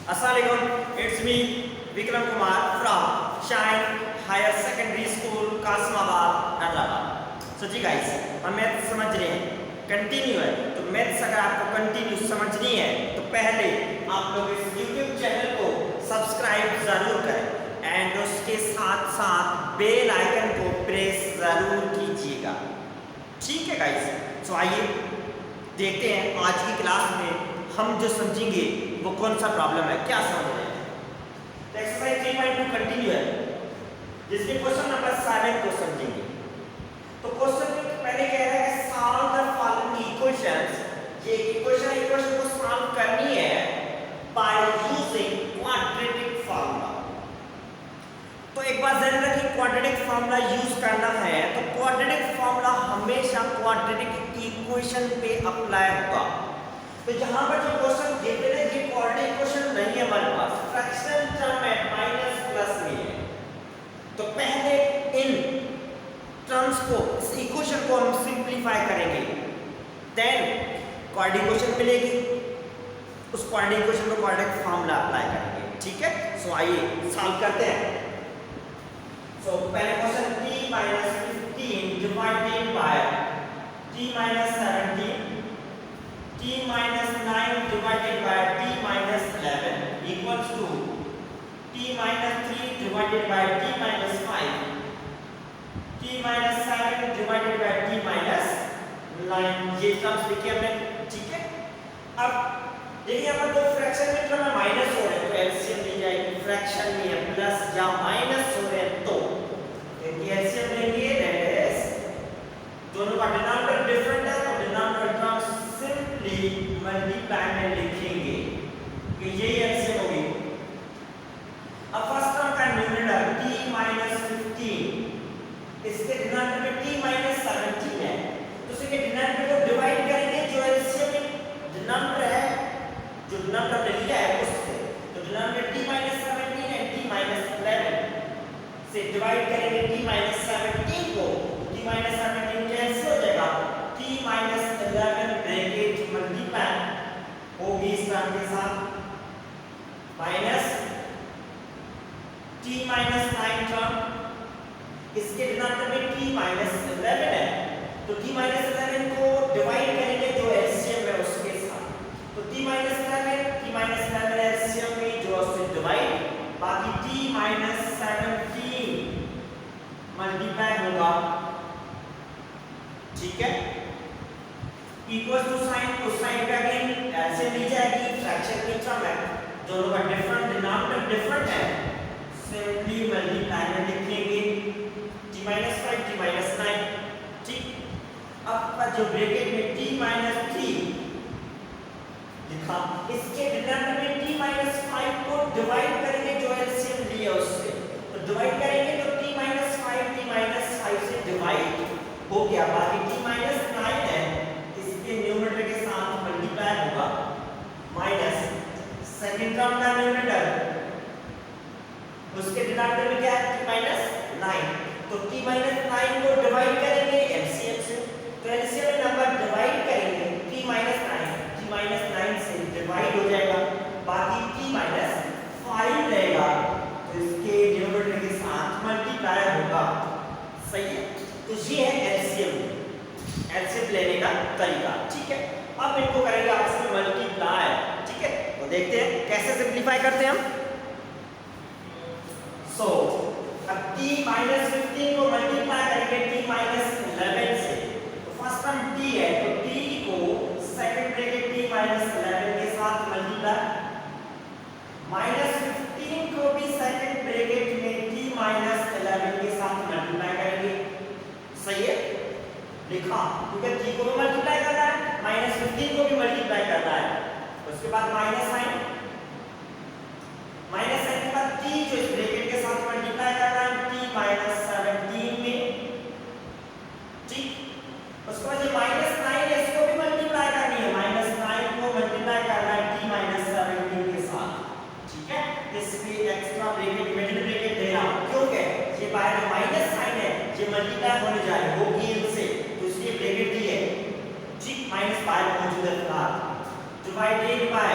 Assalamualaikum, it's me Vikram Kumar from Shine Higher Secondary School, Kasimabad, Hyderabad. So ji guys, हम math समझ रहे हैं, continue है। तो मैथ्स अगर आपको कंटिन्यू समझनी है तो पहले आप लोग इस YouTube चैनल को सब्सक्राइब जरूर करें एंड उसके साथ साथ बेल आइकन को प्रेस जरूर कीजिएगा। ठीक है गाइस, तो आइए देखते हैं आज की क्लास में हम जो समझेंगे वो कौन सा प्रॉब्लम है, क्या समझ रहे हैं। एक्सरसाइज 3.2 कंटिन्यू है, जिसमें क्वेश्चन नंबर 7 को समझेंगे। तो क्वेश्चन पहले कह रहा है कि सॉल्व द फॉलोइंग इक्वेशंस। ये इक्वेशन को सॉल्व करनी है बाय यूजिंग क्वाड्रेटिक फार्मूला। तो एक बात ध्यान रखिए, क्वाड्रेटिक फार्मूला यूज करना है तो क्वाड्रेटिक फार्मूला हमेशा क्वाड्रेटिक इक्वेशन पे अप्लाई होगा। तो जहां पर जो क्वेश्चन देते हैं ये क्वाड्रेटिक इक्वेशन नहीं है हमारे पास, फ्रैक्शनल टर्म है, माइनस प्लस में है। तो पहले इन टर्म्स को, इस इक्वेशन को हम सिंपलीफाई करेंगे, देन क्वाड्रेटिक इक्वेशन मिलेगी, उस क्वाड्रेटिक इक्वेशन को क्वाड्रेटिक फार्मूला अप्लाई करेंगे। ठीक है, सो आइए सॉल्व करते हैं। सो पहले question t - 15 divided by t - 17 t - 9 divided by t - 11 equals to t - 3 divided by t - 5 t - 7 divided by t - 9। ये टर्म्स लिखे हमने। ठीक है, अब देखिए यहाँ पर दो फ्रैक्शन में टर्म माइनस हो रहे हैं तो एलसीएम ली जाएगी। फ्रैक्शन में है प्लस या माइनस हो रहे हैं तो एलसीएम लेंगे, दैट इज दोनों का डिनोमिनेटर डिफरेंट है तो डिनोमिनेटर टर्म्स सिंपली मल्टीप्लाई में लिखेंगे कि ये एलसीएम होगी। अब फर्स्ट टर्म का न्यूमरेटर t - 15, इसके डिनोमिनेटर में t - 17 है तो इसके डिनोमिनेटर को डिवाइड करेंगे, जो एलसीएम डिनोमिनेटर है, जो डिनोमिनेटर ने लिया है उससे, तो डिनोमिनेटर t - 17 है, t - 11 से डिवाइड करेंगे t - 17 को, t - 17 कैंसिल हो जाएगा, t - 11 ब्रैकेट मल्टीप्लाई होगी इस टर्म के साथ, माइनस t - 9 टर्म, इसके डिनोमिनेटर में t - 11 है तो t - 11 को डिवाइड करेंगे जो एलसीएम है उसके साथ, तो t - 11 एलसीएम में जो उससे डिवाइड, बाकी t - 17 मल्टीप्लाई होगा। ठीक है, इक्वल टू साइन, उस साइन पे अगेन एलसीएम ली जाएगी, फ्रैक्शन की टर्म है, दोनों का डिफरेंट डिनोमिनेटर डिफरेंट है, सिंपली मल्टीप्लाई में लिखेंगे t - 5 t - 9। ठीक, अब जो ब्रैकेट में t - 3 लिखा, इसके डिनोमिनेटर में t - 5 को डिवाइड करेंगे जो एलसीएम लिया उससे, तो डिवाइड करेंगे तो t - 5 से डिवाइड हो गया, बाकी t - 9 है इसके न्यूमरेटर के साथ मल्टीप्लाई होगा, माइनस सेकंड टर्म का न्यूमरेटर, उसके डिनोमिनेटर में क्या है t - 9, तो t - 9 को डिवाइड करेंगे एलसीएम से, तो एलसीएम में नंबर डिवाइड करेंगे t - 9 से डिवाइड हो जाएगा, बाकी t - 5 रहेगा तो इसके न्यूमरेटर के साथ मल्टीप्लाई होगा। सही है, तो ये है एलसीएम लेने का तरीका। ठीक है, अब इनको करेंगे आपस में मल्टीप्लाई। ठीक है, तो देखते हैं कैसे सिंपलीफाई करते हैं हम। सो अब t - 15 को मल्टीप्लाई करेंगे t - 11 से, तो फर्स्ट टर्म t है तो t को सेकंड ब्रैकेट t - 11 के साथ मल्टीप्लाई, -15 को भी सेकंड ब्रैकेट में t - 11 के साथ मल्टीप्लाई करेंगे। सही है, लिखा, क्योंकि t को भी मल्टीप्लाई करना है, -15 को भी मल्टीप्लाई करना है, उसके बाद माइनस साइन के बाद t जो इस ब्रैकेट के साथ मल्टीप्लाई करना है t - 17 में। ठीक, उसके बाद जो -9 है इसको भी मल्टीप्लाई करनी है, -9 को मल्टीप्लाई करना है t - 17 के साथ। ठीक है, इसमें एक्स्ट्रा ब्रैकेट, मिडिल ब्रैकेट दे रहा हूं क्योंकि ये बाहर जो माइनस साइन है ये मल्टीप्लाई होने जा रही होगी इनसे, तो इसलिए ब्रैकेट दी है। ठीक, माइनस बाहर मौजूद है फिलहाल, डिवाइडेड बाय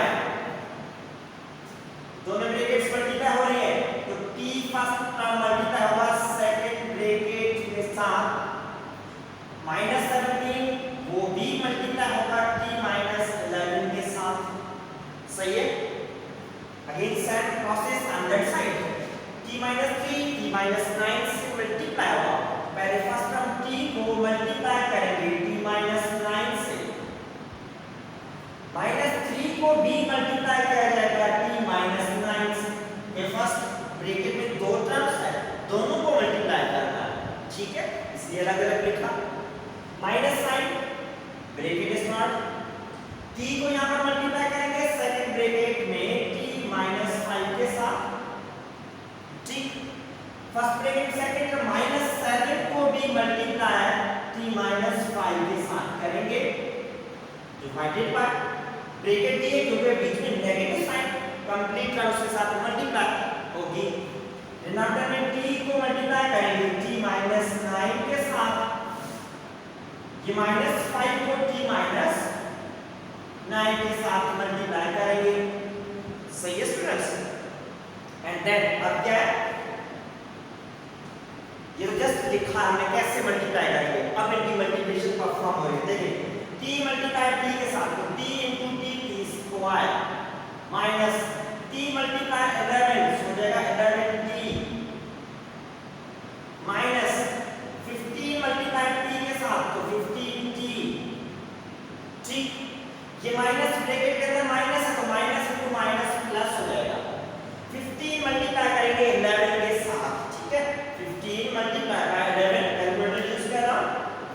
सही है। Again same process on that side, t minus 3 t minus 9 से मल्टीप्लाई होगा। पहले फर्स्ट हम t को मल्टीप्लाई करेंगे t minus 9 से, माइनस 3 को भी मल्टीप्लाई किया जाएगा t minus 9 से। ये फर्स्ट ब्रैकेट में दो टर्म्स है, दोनों को मल्टीप्लाई करना है, ठीक है, इसलिए अलग अलग लिखा। Minus sign bracket start, t को यहाँ पर मल्टीप्लाई करेंगे सेकंड ब्रैकेट में t minus 5 के साथ, ठीक। फर्स्ट ब्रैकेट सेकंड माइनस 7 को भी मल्टीप्लाई t minus 5 के साथ करेंगे, डिवाइडेड बाय ब्रैकेट दिए क्योंकि बीच में नेगेटिव साइन, कंप्लीट टर्म्स के साथ मल्टीप्लाई होगी। डिनोमिनेटर में t को मल्टीप्लाई करेंगे t minus 9 के साथ, ये माइनस 5 को t minus 9 के साथ मल्टीप्लाई करेंगे, सही है स्टूडेंट्स। एंड देन अब क्या है, ये तो जस्ट लिखा हमने कैसे मल्टीप्लाई करेंगे, अब इनकी मल्टीप्लिकेशन परफॉर्म हो रही है। देखिए t मल्टीप्लाई t के साथ तो t into t square minus t multiply 11 हो जाएगा 11t माइनस 15 मल्टीप्लाई t के साथ तो 15t, ठीक। ये माइनस ब्रैकेट के अंदर माइनस है तो माइनस इंटू माइनस प्लस हो जाएगा। 15 मल्टीप्लाई करेंगे 11 के साथ, ठीक है, 15 मल्टीप्लाई बाय 11 कैलकुलेटर यूज कर रहा हूं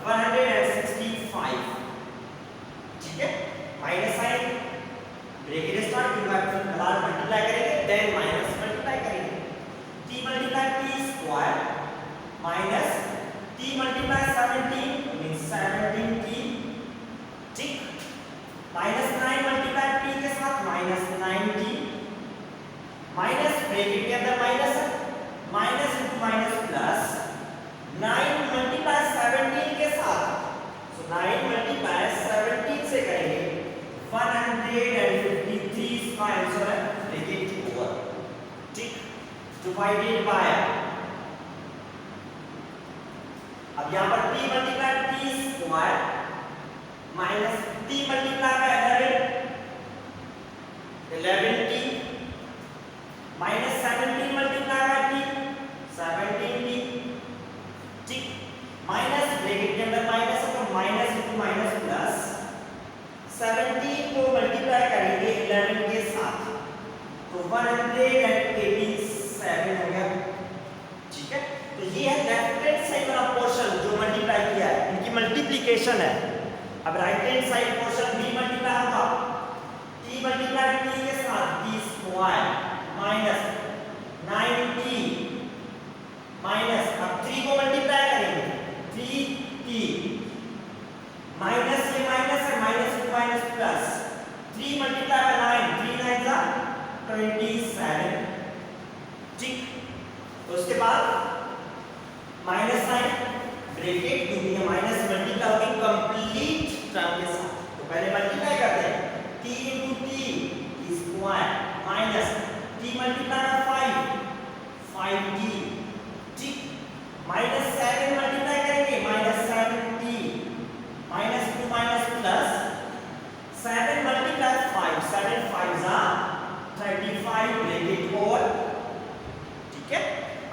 165, ठीक है। माइनस साइन ब्रैकेट स्टार्ट के बाद फिर बार मल्टीप्लाई करेंगे देन माइनस मल्टीप्लाई करेंगे, t multiply t square minus t multiply 17 means 17t, ठीक। माइनस 9 मल्टीप्लाई t के साथ माइनस 9t, माइनस ब्रैकेट के अंदर माइनस है, minus into minus plus 9 multiply 17 के साथ, सो 9 मल्टीप्लाई 17 से करेंगे 153 इसका आंसर है, ब्रैकेट ओवर, ठीक। डिवाइडेड बाय, अब यहां पर t multiply t square minus t multiply by 11t minus 17 multiply by t 17t, ठीक। माइनस ब्रैकेट के अंदर माइनस है तो माइनस इंटू माइनस प्लस 17 को मल्टीप्लाई करेंगे 11 के साथ तो 187 हो गया, ठीक है। तो ये है लेफ्ट हैंड साइड वाला पोर्शन जो मल्टीप्लाई किया है, इनकी मल्टीप्लिकेशन है। अब राइट हैंड साइड पोर्शन भी मल्टीप्लाई होगा, t मल्टीप्लाई t के साथ t square minus 9t minus, अब 3 को मल्टीप्लाई करेंगे 3t माइनस, ये माइनस है minus two minus plus 3 multiply by 9 3 9 जा 27, ठीक। तो उसके बाद माइनस साइन ब्रैकेट क्योंकि ये माइनस मल्टीप्लाई होगी कंप्लीट टर्म के साथ, तो पहले मल्टीप्लाई करते हैं t into t square minus t multiply by 5t, ठीक। माइनस 7 मल्टीप्लाई करेंगे minus 7t minus two minus plus 7 multiply 5 7 5 जा 35 ब्रैकेट और, ठीक है।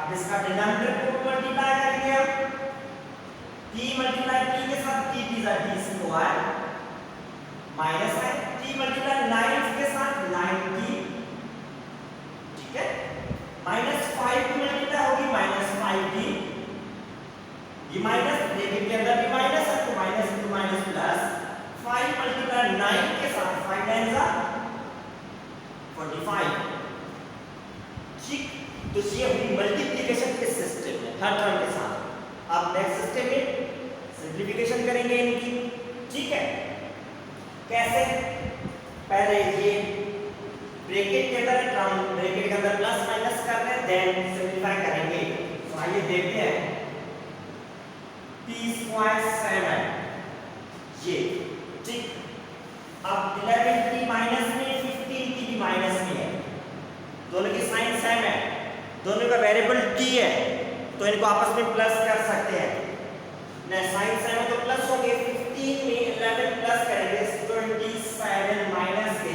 अब इसका डिनोमिनेटर को मल्टीप्लाई करेंगे, अब t मल्टीप्लाई t के साथ t t जा t स्क्वायर माइनस है t मल्टीप्लाई 9 के साथ 9t, ठीक है। माइनस 5 की मल्टीप्लाई होगी माइनस 5t, ये माइनस ब्रैकेट के अंदर भी माइनस है तो minus into minus plus 5 multiply 9 के साथ 5 9 जा 45, ठीक। तो ये हुई मल्टीप्लिकेशन के सिस्टम में हर टर्म के साथ। अब नेक्स्ट सिस्टम में सिंप्लीफिकेशन करेंगे इनकी, ठीक है। कैसे, पहले ये ब्रैकेट के अंदर टर्म ब्रैकेट के अंदर प्लस माइनस करते हैं देन सिंप्लीफाई करेंगे। तो आइए देखते हैं t स्क्वायर 7 ये, ठीक। अब 11t माइनस में 15t भी माइनस में है, दोनों की साइन सेम है, दोनों का वेरिएबल t है तो इनको आपस में प्लस कर सकते हैं, ना साइन सेम है तो प्लस होंगे, 15 में 11 प्लस करेंगे 27 माइनस के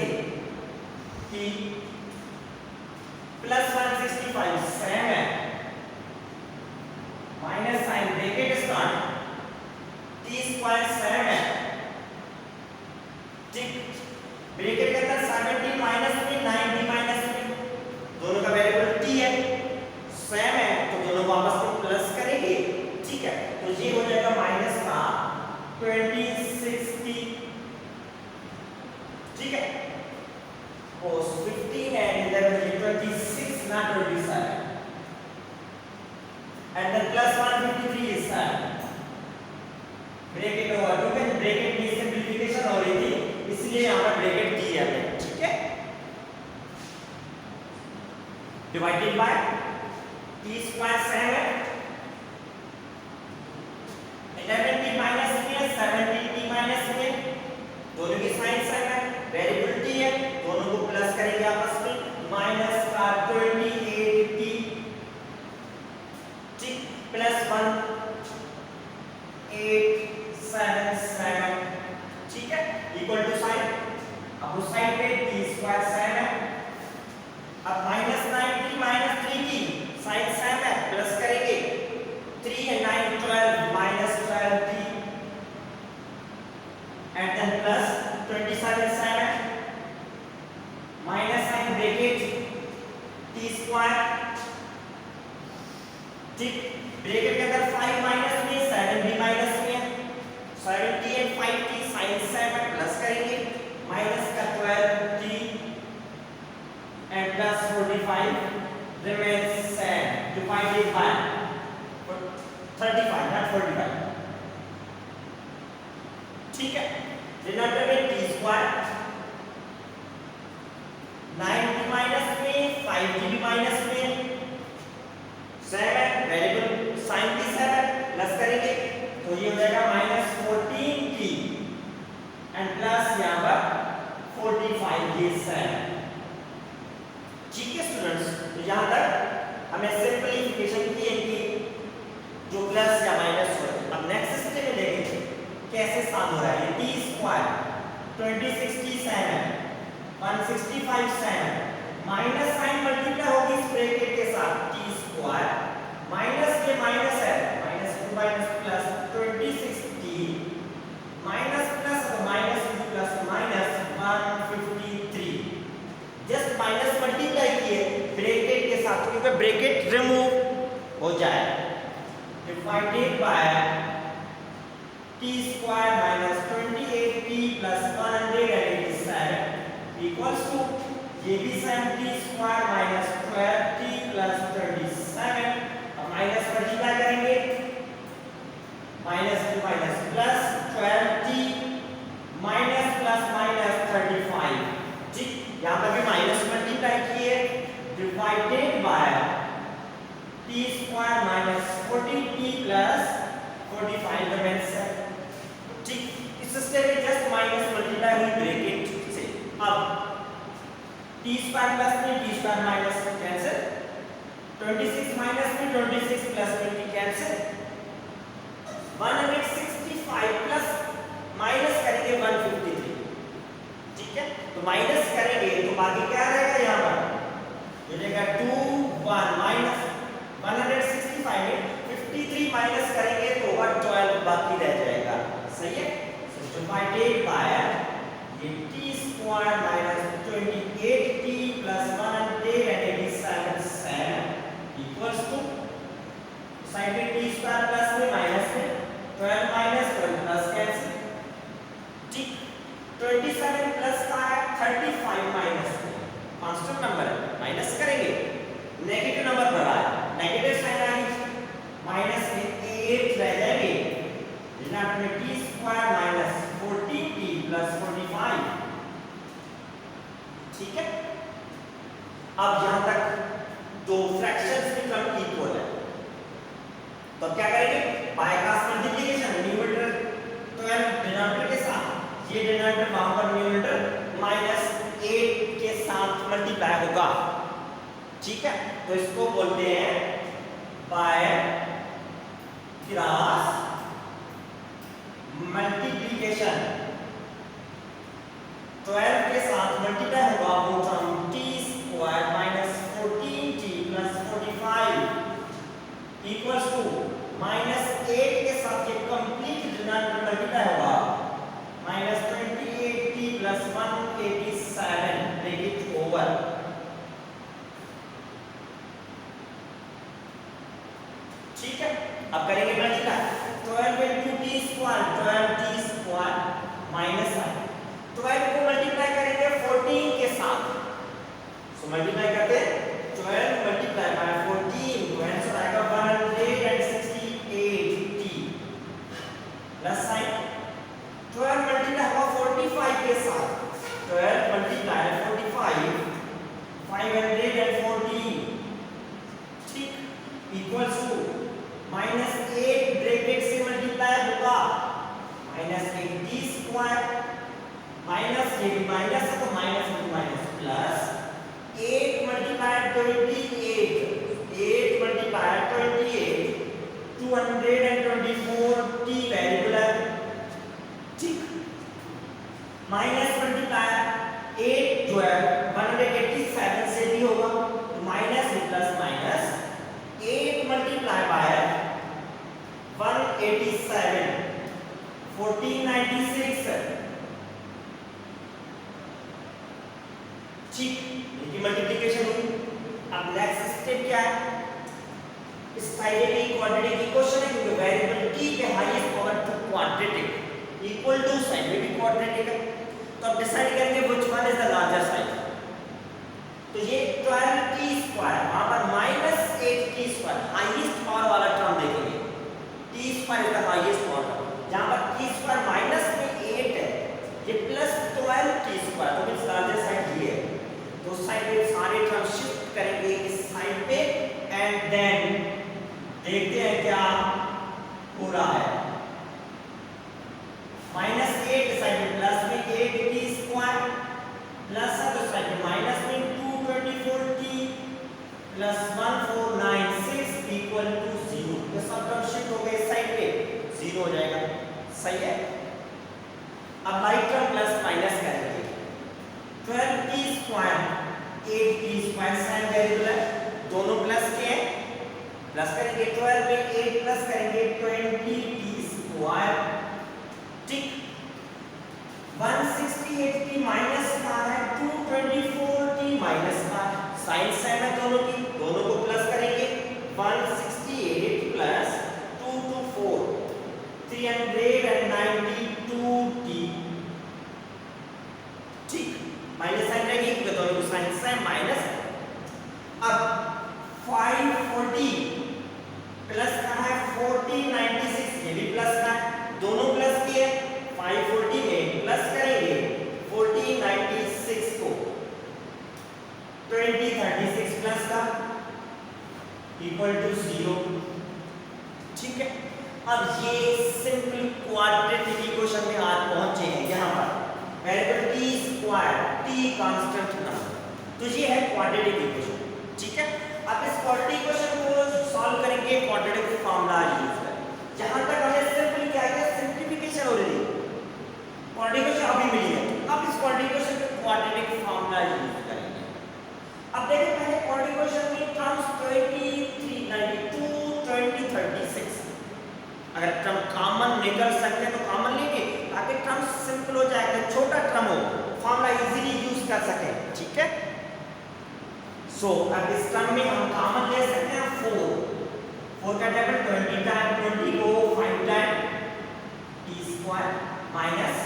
प्लस 165 सेम है, minus sign bracket start, T square same है, ठीक, ब्रैकेट के अंदर 70 माइनस में 90 माइनस में दोनों का वेरिएबल टी है, सेम है तो दोनों को आपस में प्लस करेंगे, ठीक है, तो ये हो जाएगा माइनस का 2060, ठीक है, cos 15 and 11 26 not 27 and then plus 153 is 7 bracket over क्योंकि ब्रैकेट में सिंपलीफिकेशन हो रही थी इसलिए यहाँ पर ब्रैकेट दी है हमने, ठीक है, divided bye T square same है, 11t माइनस में 17t माइनस में दोनों की साइन सेम है, वेरिएबल टी है, दोनों को प्लस करेंगे आपस में, माइनस का 28t, ठीक, प्लस 1877, ठीक है, इक्वल टू साइन, अब उस साइड पे टी स्क्वायर सेम है, अब minus 90 minus 3t sign same है, प्लस करेंगे 3 and 9 12 minus 12t and then plus 27 7 minus sign bracket t square, ठीक, ब्रैकेट के अंदर 5 माइनस में 7 भी माइनस में 70 and 5t sin 7 प्लस करेंगे माइनस का 12t and plus 45 remains same divided by 35 not 45, ठीक है, डिनोमिनेटर में t स्क्वायर 9t माइनस में 5t भी माइनस में 7 वेरिएबल साइन की 7 प्लस करेंगे तो ये हो जाएगा माइनस 14t एंड प्लस यहाँ पर 45 ये 7, ठीक है स्टूडेंट्स, तो यहाँ तक हमें सिंपलीफिकेशन की है जो प्लस या माइनस हो, अब नेक्स्ट स्टेप में देखेंगे कैसे सम हो रहा है, T square 2067 165 7 minus sign multiply होगी इस ब्रैकेट के साथ टी स्क्वायर माइनस के माइनस है minus 2 minus plus 2060 minus plus minus plus minus 153, just minus multiply किए ब्रैकेट के साथ क्योंकि ब्रैकेट रिमूव हो जाए, divided by t square minus 28t plus 187 equals to ये भी same t square minus 12t plus 37, अब माइनस मल्टीप्लाई करेंगे minus two minus plus 12t minus plus minus 35, ठीक, यहाँ पर भी माइनस मल्टीप्लाई किए divided by t square minus 40t plus 45 remains, ठीक, इस स्टेप में जस्ट माइनस मल्टीप्लाई हुई ब्रैकेट से, अब t स्क्वायर प्लस में t square minus cancel, 26 minus में 26 प्लस 20 कैंसिल, 165 प्लस माइनस करेंगे 153, ठीक है, तो माइनस करेंगे तो बाकी क्या रहेगा यहाँ पर ये रहेगा 2 1 माइनस 165 में 53 माइनस करेंगे तो 112 बाकी रह जाएगा, सही है, डिवाइडेड बाय ये t square minus 28t plus 187 equals to side में t स्क्वायर प्लस में माइनस में 12 माइनस 12 प्लस कैंसिल, ठीक, 27 प्लस का है 35 माइनस कांस्टेंट नंबर है माइनस करेंगे नेगेटिव नंबर बढ़ा है नेगेटिव साइन आएगी माइनस में 8 रह जाएंगे, डिनोमिनेटर में t square minus 40t plus 45, ठीक है, अब यहां तक दो फ्रैक्शंस बिकम इक्वल है तो क्या करेंगे by cross multiplication numerator 12 denominator के साथ ये डिनोमिनेटर वहां पर न्यूमरेटर माइनस 8 के साथ मल्टीप्लाई होगा, ठीक है, तो इसको बोलते हैं बाय क्रॉस मल्टीप्लिकेशन, 12 के साथ मल्टीप्लाई होगा वो टर्म t अब करेंगे multiply 12 into t square 12t square minus i 12 को मल्टीप्लाई करेंगे 14 के साथ, सो मल्टीप्लाई करते हैं 12 मल्टीप्लाई बाय 14 तो आंसर आएगा 168t प्लस साइन 12 मल्टीप्लाई होगा 45 के साथ 12 मल्टीप्लाई 45 514 ठीक इक्वल्स टू माइनस 8 ब्रैकेट से मल्टीप्लाई होगा माइनस 8t स्क्वायर माइनस ये भी माइनस है तो minus into minus plus 8 multiply 28 8 multiply 28 224t variable है ठीक माइनस मल्टीप्लाई 8 12 187 से भी होगा तो minus plus minus 8 multiply by 187 1496 ठीक इनकी मल्टीप्लिकेशन हुई। अब नेक्स्ट स्टेप क्या है, इस फाइनली क्वाड्रेटिक इक्वेशन है क्योंकि वेरिएबल t के highest power two quadratic equal to sign में भी क्वाड्रेटिक है तो अब डिसाइड करेंगे which one is the larger sign. तो ये 12t स्क्वायर वहां पर minus 8t square highest power वाला टर्म देखेंगे t square is the highest power जहां पर t स्क्वायर माइनस में 8 है ये प्लस 12t स्क्वायर तो मींस लार्जर साइन ये है तो साइड पे सारे टर्म शिफ्ट करेंगे इस साइड पे एंड देन देखते हैं क्या हो रहा है माइनस 8 साइड में प्लस में 8t स्क्वायर प्लस है तो साइड में माइनस में 224t प्लस 1496 इक्वल टू 0 ये सब टर्म शिफ्ट हो गए साइड पे 0 हो जाएगा सही है। अब राइट टर्म प्लस माइनस करेंगे 12t square 8t square sine variable है दोनों प्लस के हैं प्लस करेंगे 12 में 8 प्लस करेंगे 20t स्क्वायर ठीक 168t माइनस का है 224t माइनस का साइन सेम है दोनों की दोनों को प्लस करेंगे 168 प्लस 224 392t ठीक माइनस साइन रहेगी क्योंकि दोनों की साइन सेम माइनस अब 540 प्लस का है 1496 ये भी प्लस का है दोनों प्लस किए 540 में प्लस करेंगे 1496 को 2036 प्लस का इक्वल टू 0 ठीक है। अब ये सिंपल क्वाड्रेटिक इक्वेशन में आज पहुंचे हैं यहाँ पर variable t square t constant number तो ये है क्वाड्रेटिक इक्वेशन ठीक है। अब इस क्वाड्रेटिक इक्वेशन को सॉल्व करेंगे क्वाड्रेटिक फार्मूला यूज कर जहां तक हमें सिंपल क्या है सिंपलीफिकेशन हो रही है क्वाड्रेटिक इक्वेशन अभी मिली है अब इस क्वाड्रेटिक इक्वेशन को क्वाड्रेटिक फार्मूला यूज करेंगे। अब देखिए पहले क्वाड्रेटिक इक्वेशन में टर्म्स 2392 2036 अगर टर्म कॉमन निकल सकते हैं तो कॉमन लेंगे ताकि टर्म सिंपल हो जाए अगर छोटा टर्म हो फार्मूला इजीली यूज कर सके ठीक है। सो अब इस टर्म में हम कॉमन ले सकते हैं 4 का टेबल 20 टाइम 20 को 5 टाइम t स्क्वायर माइनस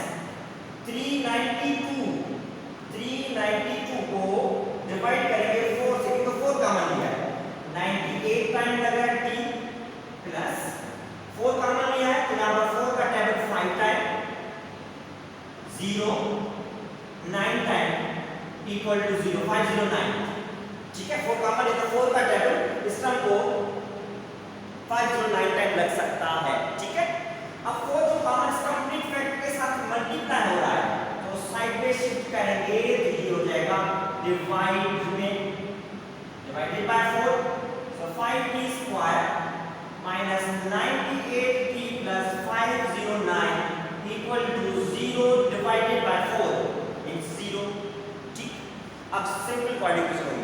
392 को डिवाइड करेंगे 4 से तो 4 कॉमन लिया है 98 टाइम लगा t प्लस 4 कॉमन लिया है तो यहाँ पर 4 का table 5 time 0 9 time equal to 0 509 ठीक है 4 कॉमन है तो 4 का टेबल इस टर्म को 509 टाइम लग सकता है ठीक है। अब 4 जो कॉमन इस कंप्लीट फैक्टर के साथ मल्टीप्लाई हो रहा है तो साइड पे शिफ्ट करेंगे तो ये हो जाएगा डिवाइड में divided by 4 so 5t square minus 98t plus 509 equal to 0 divided by 4 means 0 ठीक। अब सिंपल क्वाड्रेटिक हो गया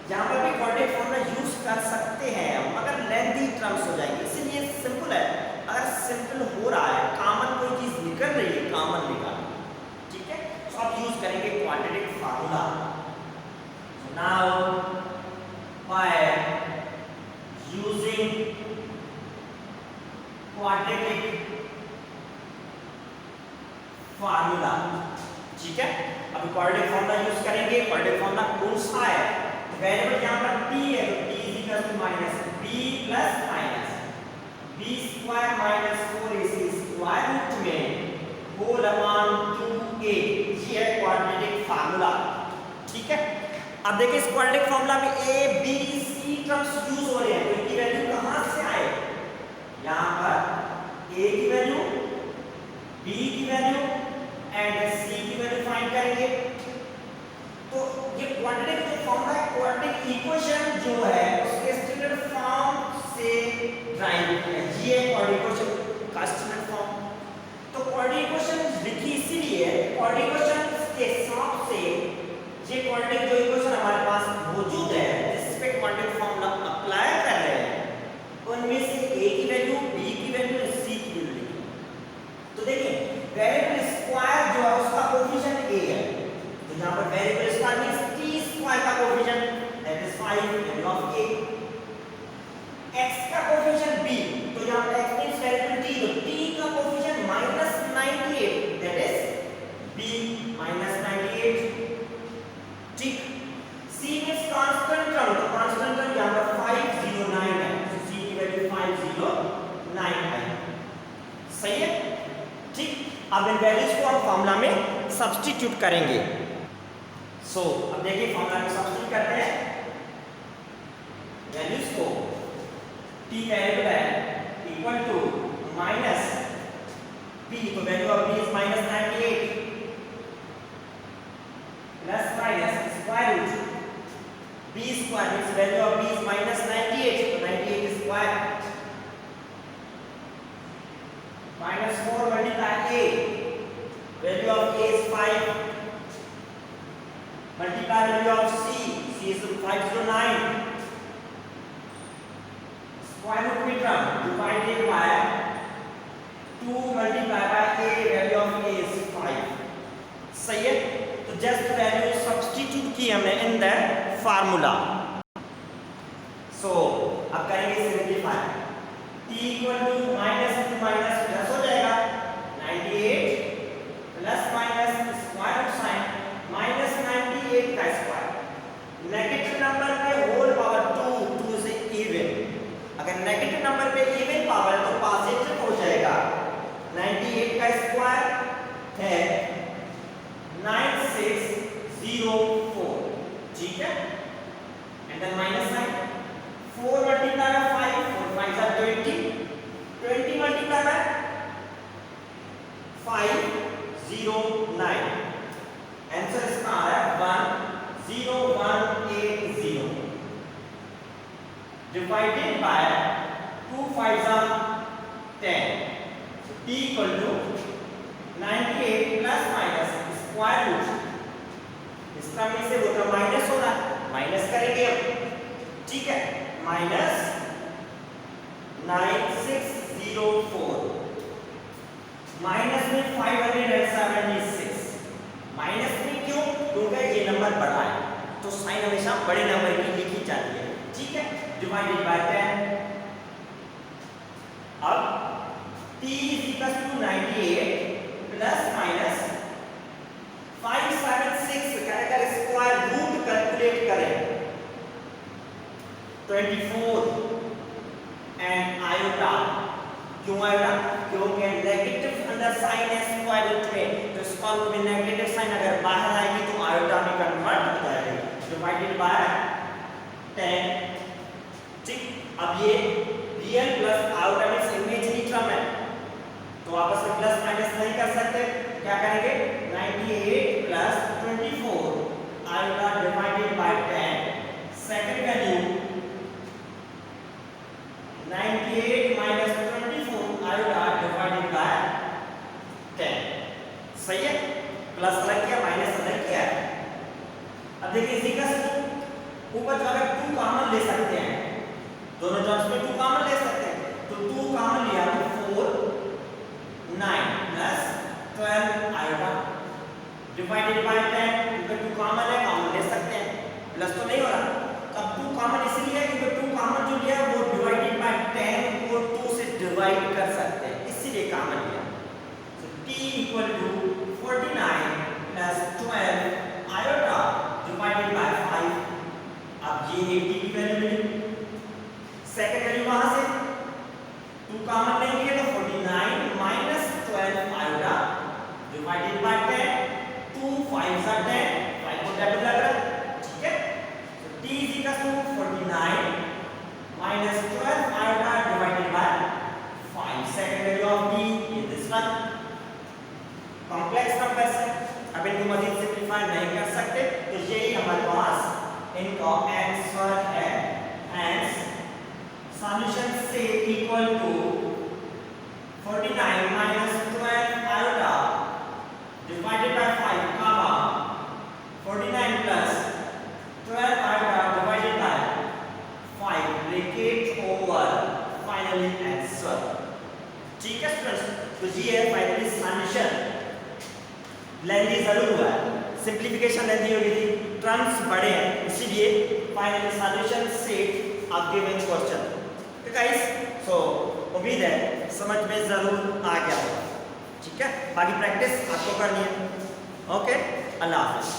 यहाँ पर भी क्वाड्रेटिक फॉर्मूला यूज कर सकते हैं मगर लेंथी टर्म्स हो जाएंगे इसलिए सिंपल है अगर सिंपल हो रहा है कॉमन कोई चीज निकल रही है कॉमन निकाल ठीक है तो आप यूज करेंगे quadratic formula. Now by using quadratic formula use करेंगे। क्वाड्रेटिक फॉर्मूला कौन सा है? वेरिएबल यहाँ पर t है तो t is equal to minus b plus minus b square minus 4ac square root में होल अपॉन 2a। ये है क्वाड्रेटिक फार्मूला, ठीक है। अब देखिए इस क्वाड्रेटिक फार्मूला में a b c terms use हो रहे हैं, तो इनकी वैल्यू कहां से आए? यहां पर a की वैल्यू, b की वैल्यू एंड c की वैल्यू फाइंड करेंगे। तो ये क्वाड्रेटिक जो फॉर्मूला है, क्वाड्रेटिक इक्वेशन जो है उसके स्टैंडर्ड फॉर्म से ड्राइव किया है। ये क्वाड्रेटिक इक्वेशन का स्टैंडर्ड फॉर्म। तो क्वाड्रेटिक इक्वेशन लिखी इसीलिए क्वाड्रेटिक इक्वेशन के हिसाब से ये क्वाड्रेटिक जो इक्वेशन हमारे पास मौजूद है जिस पे क्वाड्रेटिक फॉर्मूला अप्लाई कर रहे हैं उनमें से a की वैल्यू, b की वैल्यू और c की वैल्यू लिखी। तो देखिए वेरिएबल स्क्वायर जो है उसका कोएफिशिएंट a है, तो यहां पर variable square means t square का coefficient that is 5 value of a। x का कोएफिशिएंट b, तो यहां पर x मींस वेरिएबल t, तो t का कोएफिशिएंट -98 दैट इज b -98, ठीक। c मींस कांस्टेंट टर्म, तो कांस्टेंट टर्म यहां पर 509 है, तो c की वैल्यू 509 है, सही है, ठीक। अब इन वैल्यूज को हम फार्मूला में सब्स्टिट्यूट करेंगे। सो अब देखिए फार्मूला में सब्स्टिट्यूट करते हैं वैल्यूज को। t वेरिएबल है इक्वल टू माइनस b, तो value of b is -98 plus minus square root b square means value of b is -98, तो 98 square -4 multiply a, value of a is 5 multiply value of c is 509 square root term divided by 2 multiply by a, value of a is 5, सही है। तो just value substitute की हमने in the formula. So अब करेंगे simplify. t equal to minus two minus plus हो जाएगा 98 plus minus square root sign -98 का स्क्वायर। नेगेटिव नंबर पे होल पावर 2 से इवन, अगर नेगेटिव नंबर पे इवन पावर है तो पॉजिटिव हो जाएगा। 98 का स्क्वायर है 9604, ठीक है, and then minus sign 4 multiply by 5, 4 5 are 20, 20 multiply by 509, answer इसका आ रहा है 10180 divided by 2 5 are 10, t equal to 98 plus minus square root, इसका में से वो तो माइनस हो रहा है, माइनस करेंगे अब, ठीक है, माइनस 9604 माइनस में 576, माइनस में क्यों? क्योंकि ये नंबर बड़ा है तो साइन हमेशा बड़े नंबर की लिखी जाती है, ठीक है, डिवाइडेड बाय 10। अब t is equal to 98 plus minus 576 का स्क्वायर रूट कैलकुलेट करें 24 एंड आयोटा, क्यों आयोटा? क्योंकि नेगेटिव अंदर साइन है स्क्वायर रूट में, तो स्क्वायर रूट में नेगेटिव साइन अगर बाहर आएगी तो आयोटा में कन्वर्ट हो जाएगी, डिवाइडेड बाय 10, ठीक। अब ये रियल प्लस आयोटा में इमेजिनरी टर्म है तो आपस में प्लस माइनस नहीं कर सकते, क्या करेंगे 98 plus 24 iota divided by 10, second value 98 minus 24 iota divided by 10, सही है, प्लस अलग किया माइनस अलग किया। अब देखिए इसी का ऊपर जो अगर 2 कॉमन ले सकते हैं, दोनों टर्म्स में 2 कॉमन ले सकते हैं, तो 2 कॉमन लिया तो 4 9 प्लस 12 आयोटा डिवाइडेड बाय 10, क्योंकि 2 कॉमन है, कॉमन ले सकते हैं, प्लस तो नहीं हो रहा, तो अब 2 कॉमन इसलिए है क्योंकि 2 कॉमन जो लिया वो डिवाइडेड बाय 10 को 2 से डिवाइड कर सकते हैं, इसीलिए कॉमन लिया। So t equal to 49 plus 12 ये 80 की वैल्यू मिली। सेकंड वैल्यू वहां से 2 कॉमन नहीं है तो 49 minus 12 iota divided by 10। 2 5 are 10, 5 को डबल लग रहा है, ठीक है। तो t is equal to 49 minus 12 iota divided by 5. Second value of t is this one. Complex numbers है, अब इनको मजीद सिंपलीफाई नहीं कर सकते, तो यही हमारे पास इनका आंसर है। Hence solution से equal to 49 minus 12 iota divided by 5 comma 49 plus 12 iota divided by 5 bracket over finally answer। ठीक है स्टूडेंट्स, तो ये है फाइनली सॉल्यूशन। लेंथी जरूर हुआ है, सिंप्लीफिकेशन लेंथी हो गई थी, टर्म्स बड़े हैं, इसीलिए finally solution set of given question. तो गाइस, सो उम्मीद है समझ में जरूर आ गया होगा, ठीक है। बाकी प्रैक्टिस आपको करनी है। ओके, अल्लाह हाफिज़।